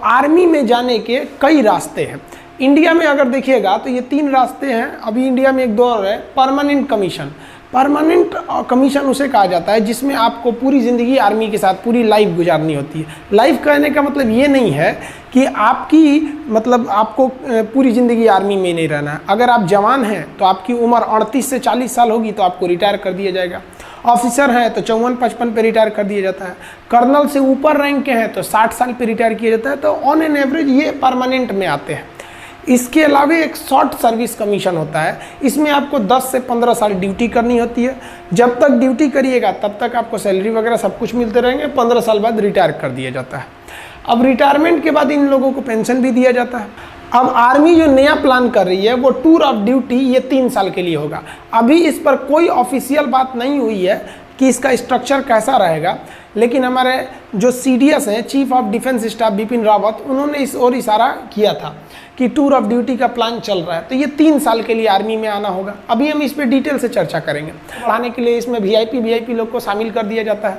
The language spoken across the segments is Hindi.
आर्मी में जाने के कई रास्ते हैं। इंडिया में अगर देखिएगा तो ये 3 रास्ते हैं। अभी इंडिया में एक दौर है परमानेंट कमीशन। परमानेंट कमीशन उसे कहा जाता है जिसमें आपको पूरी ज़िंदगी आर्मी के साथ पूरी लाइफ गुजारनी होती है। लाइफ कहने का मतलब ये नहीं है कि आपको पूरी ज़िंदगी आर्मी में नहीं रहना है। अगर आप जवान हैं तो आपकी उम्र 38 से 40 साल होगी तो आपको रिटायर कर दिया जाएगा। ऑफिसर हैं तो 54-55 पे रिटायर कर दिया जाता है। कर्नल से ऊपर रैंक के हैं तो 60 साल पे रिटायर किया जाता है। तो ऑन एन एवरेज ये परमानेंट में आते हैं। इसके अलावा एक शॉर्ट सर्विस कमीशन होता है। इसमें आपको 10 से 15 साल ड्यूटी करनी होती है। जब तक ड्यूटी करिएगा तब तक आपको सैलरी वगैरह सब कुछ मिलते रहेंगे। 15 साल बाद रिटायर कर दिया जाता है। अब रिटायरमेंट के बाद इन लोगों को पेंशन भी दिया जाता है। अब आर्मी जो नया प्लान कर रही है वो टूर ऑफ ड्यूटी ये 3 साल के लिए होगा। अभी इस पर कोई ऑफिशियल बात नहीं हुई है कि इसका स्ट्रक्चर कैसा रहेगा, लेकिन हमारे जो CDS हैं, chief of defence staff Bipin Rawat, उन्होंने इस ओर इशारा किया था कि टूर ऑफ ड्यूटी का प्लान चल रहा है। तो ये 3 साल के लिए आर्मी में आना होगा। अभी हम इस पर डिटेल से चर्चा करेंगे। बढ़ाने के लिए इसमें VIP लोग को शामिल कर दिया जाता है।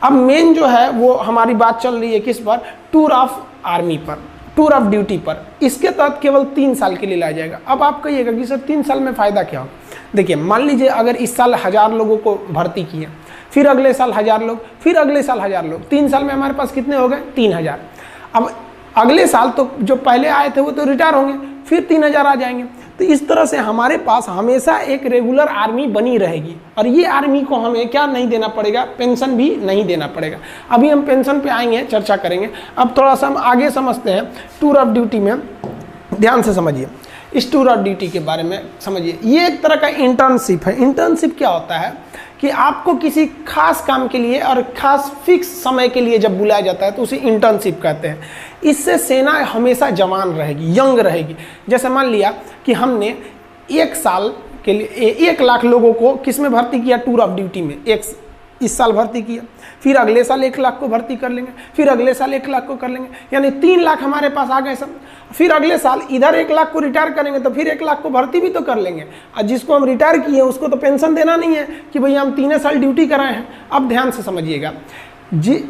अब मेन जो है वो हमारी बात चल रही है किस पर, टूर ऑफ आर्मी पर, टूर ऑफ ड्यूटी पर। इसके तहत केवल 3 साल के लिए लाया जाएगा। अब आप कहिएगा कि सर 3 साल में फ़ायदा क्या होगा। देखिए, मान लीजिए अगर इस साल 1000 लोगों को भर्ती किए, फिर अगले साल 1000 लोग, फिर अगले साल 1000 लोग, 3 साल में हमारे पास कितने हो गए, 3000। अब अगले साल तो जो पहले आए थे वो तो रिटायर होंगे, फिर 3000 आ जाएंगे। तो इस तरह से हमारे पास हमेशा एक रेगुलर आर्मी बनी रहेगी। और ये आर्मी को हमें क्या नहीं देना पड़ेगा, पेंशन भी नहीं देना पड़ेगा। अभी हम पेंशन पे आएंगे, चर्चा करेंगे। अब थोड़ा सा हम आगे समझते हैं टूर ऑफ ड्यूटी में। ध्यान से समझिए, इस टूर ऑफ ड्यूटी के बारे में समझिए। ये एक तरह का इंटर्नशिप है। इंटर्नशिप क्या होता है कि आपको किसी खास काम के लिए और खास फिक्स समय के लिए जब बुलाया जाता है तो उसे इंटर्नशिप कहते हैं। इससे सेना हमेशा जवान रहेगी, यंग रहेगी। जैसे मान लिया कि हमने 1 साल के लिए 1 लाख लोगों को किस में भर्ती किया, टूर ऑफ ड्यूटी में। इस साल भर्ती किया, फिर अगले साल 1 लाख को भर्ती कर लेंगे, फिर अगले साल 1 लाख को कर लेंगे, यानी 3 लाख हमारे पास आ गए सब। फिर अगले साल इधर 1 लाख को रिटायर करेंगे तो फिर 1 लाख को भर्ती भी तो कर लेंगे। और जिसको हम रिटायर किए उसको तो पेंशन देना नहीं है कि भैया हम 3 साल ड्यूटी कराए हैं। अब ध्यान से समझिएगा जी,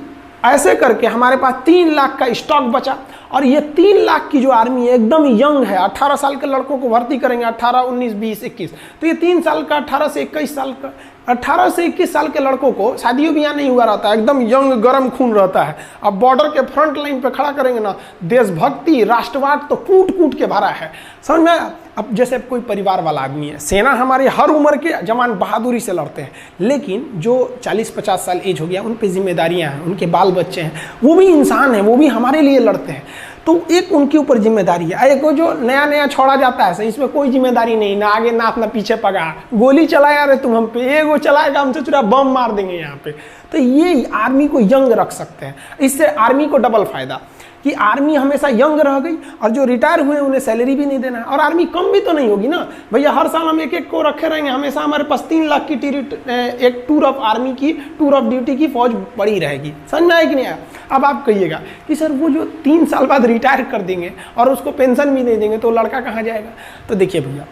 ऐसे करके हमारे पास 3 लाख का स्टॉक बचा। और ये 3 लाख की जो आर्मी है एकदम यंग है। 18 साल के लड़कों को भर्ती करेंगे, 18, 19, 20, 21। तो ये 3 साल का, 18 से 21 साल का, 18 से 21 साल के लड़कों को शादियों ब्याह नहीं हुआ रहता है, एकदम यंग गरम खून रहता है। अब बॉर्डर के फ्रंट लाइन पे खड़ा करेंगे ना, देशभक्ति, राष्ट्रवाद तो कूट कूट के भरा है, समझ में। अब जैसे कोई परिवार वाला आदमी है, सेना हमारी हर उम्र के जवान बहादुरी से लड़ते हैं, लेकिन जो 40-50 साल एज हो गया उन पे जिम्मेदारियां हैं, उनके बाल बच्चे हैं, वो भी इंसान हैं, वो भी हमारे लिए लड़ते हैं। तो एक उनके ऊपर जिम्मेदारी है। एक वो जो नया छोड़ा जाता है सही, इसमें कोई जिम्मेदारी नहीं, ना आगे नाथ ना पीछे पगा, गोली चलाया रे तुम हम पे, वो चलाएगा हमसे चुरा बम मार देंगे यहाँ पे। तो ये आर्मी को यंग रख सकते हैं। इससे आर्मी को डबल फायदा कि आर्मी हमेशा यंग रह गई, और जो रिटायर हुए उन्हें सैलरी भी नहीं देना है, और आर्मी कम भी तो नहीं होगी ना भैया। हर साल हम 1-1 को रखे रहेंगे, हमेशा हमारे पास 3 लाख की एक टूर ऑफ आर्मी की, टूर ऑफ ड्यूटी की फौज पड़ी रहेगी। समझ में आया कि नहीं आया। अब आप कहिएगा कि सर वो जो 3 साल बाद रिटायर कर देंगे और उसको पेंशन भी नहीं देंगे तो लड़का कहाँ जाएगा। तो देखिए भैया,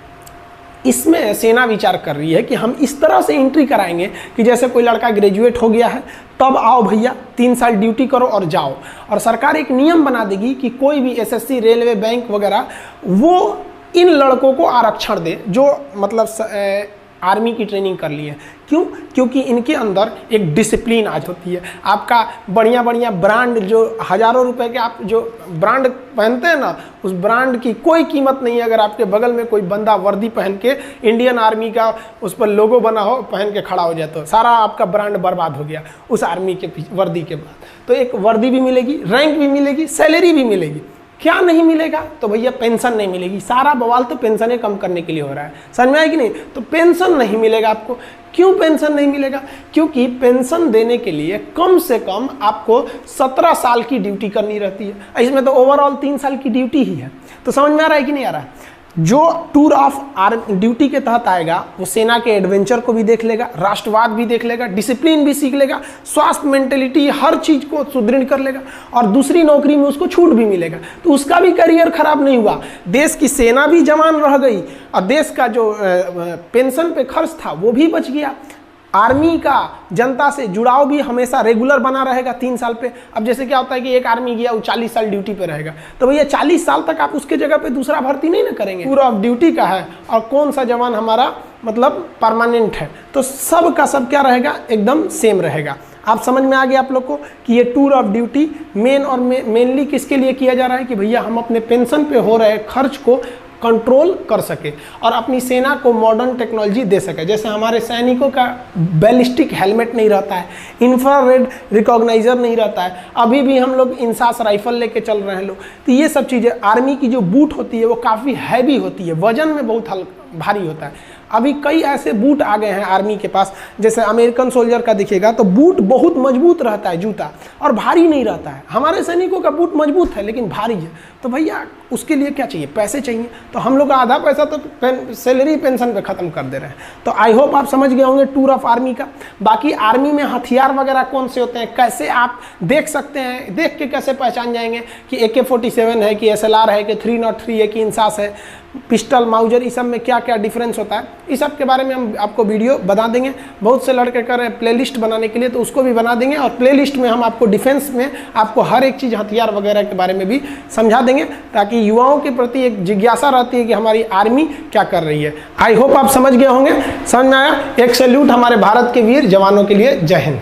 इसमें सेना विचार कर रही है कि हम इस तरह से एंट्री कराएंगे कि जैसे कोई लड़का ग्रेजुएट हो गया है, तब आओ भैया 3 साल ड्यूटी करो और जाओ। और सरकार एक नियम बना देगी कि कोई भी SSC, रेलवे, बैंक वगैरह वो इन लड़कों को आरक्षण दे जो मतलब आर्मी की ट्रेनिंग कर ली है। क्यों? क्योंकि इनके अंदर एक डिसिप्लिन आज होती है। आपका बढ़िया ब्रांड, जो हज़ारों रुपए के आप जो ब्रांड पहनते हैं ना, उस ब्रांड की कोई कीमत नहीं है अगर आपके बगल में कोई बंदा वर्दी पहन के इंडियन आर्मी का उस पर लोगो बना हो, पहन के खड़ा हो जाए तो सारा आपका ब्रांड बर्बाद हो गया उस आर्मी के वर्दी के बाद। तो एक वर्दी भी मिलेगी, रैंक भी मिलेगी, सैलरी भी मिलेगी। क्या नहीं मिलेगा? तो भैया पेंशन नहीं मिलेगी। सारा बवाल तो पेंशनें कम करने के लिए हो रहा है, समझ में आया कि नहीं। तो पेंशन नहीं मिलेगा आपको। क्यों पेंशन नहीं मिलेगा? क्योंकि पेंशन देने के लिए कम से कम आपको 17 साल की ड्यूटी करनी रहती है। इसमें तो ओवरऑल 3 साल की ड्यूटी ही है। तो समझ में आ रहा है कि नहीं आ रहा है। जो टूर ऑफ ड्यूटी के तहत आएगा वो सेना के एडवेंचर को भी देख लेगा, राष्ट्रवाद भी देख लेगा, डिसिप्लिन भी सीख लेगा, स्वास्थ्य, मेंटेलिटी, हर चीज को सुदृढ़ कर लेगा, और दूसरी नौकरी में उसको छूट भी मिलेगा। तो उसका भी करियर खराब नहीं हुआ, देश की सेना भी जवान रह गई, और देश का जो पेंशन पे खर्च था वो भी बच गया। आर्मी का जनता से जुड़ाव भी हमेशा रेगुलर बना रहेगा 3 साल पे। अब जैसे क्या होता है कि एक आर्मी गया वो 40 साल ड्यूटी पे रहेगा, तो भैया 40 साल तक आप उसके जगह पे दूसरा भर्ती नहीं ना करेंगे। टूर ऑफ ड्यूटी का है और कौन सा जवान हमारा मतलब परमानेंट है, तो सब का सब क्या रहेगा, एकदम सेम रहेगा। आप समझ में आ गया आप लोग को कि ये टूर ऑफ ड्यूटी मेन और मेनली किसके लिए किया जा रहा है कि भैया हम अपने पेंशन पे हो रहे खर्च को कंट्रोल कर सके और अपनी सेना को मॉडर्न टेक्नोलॉजी दे सके। जैसे हमारे सैनिकों का बैलिस्टिक हेलमेट नहीं रहता है, इंफ्रारेड रिकॉग्नाइजर नहीं रहता है, अभी भी हम लोग इंसास राइफल लेके चल रहे हैं लोग। तो ये सब चीज़ें, आर्मी की जो बूट होती है वो काफ़ी हैवी होती है, वजन में बहुत भारी होता है। अभी कई ऐसे बूट आ गए हैं आर्मी के पास, जैसे अमेरिकन सोल्जर का देखिएगा तो बूट बहुत मजबूत रहता है जूता, और भारी नहीं रहता है। हमारे सैनिकों का बूट मजबूत है लेकिन भारी है, तो भैया उसके लिए क्या चाहिए, पैसे चाहिए। तो हम लोग का आधा पैसा तो सैलरी पेंशन पे ख़त्म कर दे रहे हैं। तो आई होप आप समझ गए होंगे टूर ऑफ आर्मी का। बाकी आर्मी में हथियार वगैरह कौन से होते हैं, कैसे आप देख सकते हैं, देख के कैसे पहचान जाएंगे कि AK-47 है कि SLR है कि 303 है कि इंसास है, पिस्टल माउजर, इस सब में क्या क्या डिफरेंस होता है, इस सब के बारे में हम आपको वीडियो बना देंगे। बहुत से लड़के कर रहे हैं प्लेलिस्ट बनाने के लिए, तो उसको भी बना देंगे और प्लेलिस्ट में हम आपको डिफेंस में आपको हर एक चीज़ हथियार वगैरह के बारे में भी समझा देंगे, ताकि युवाओं के प्रति एक जिज्ञासा रहती है कि हमारी आर्मी क्या कर रही है। आई होप आप समझ गए होंगे। समझ में आया। एक सैल्यूट हमारे भारत के वीर जवानों के लिए। जय हिंद।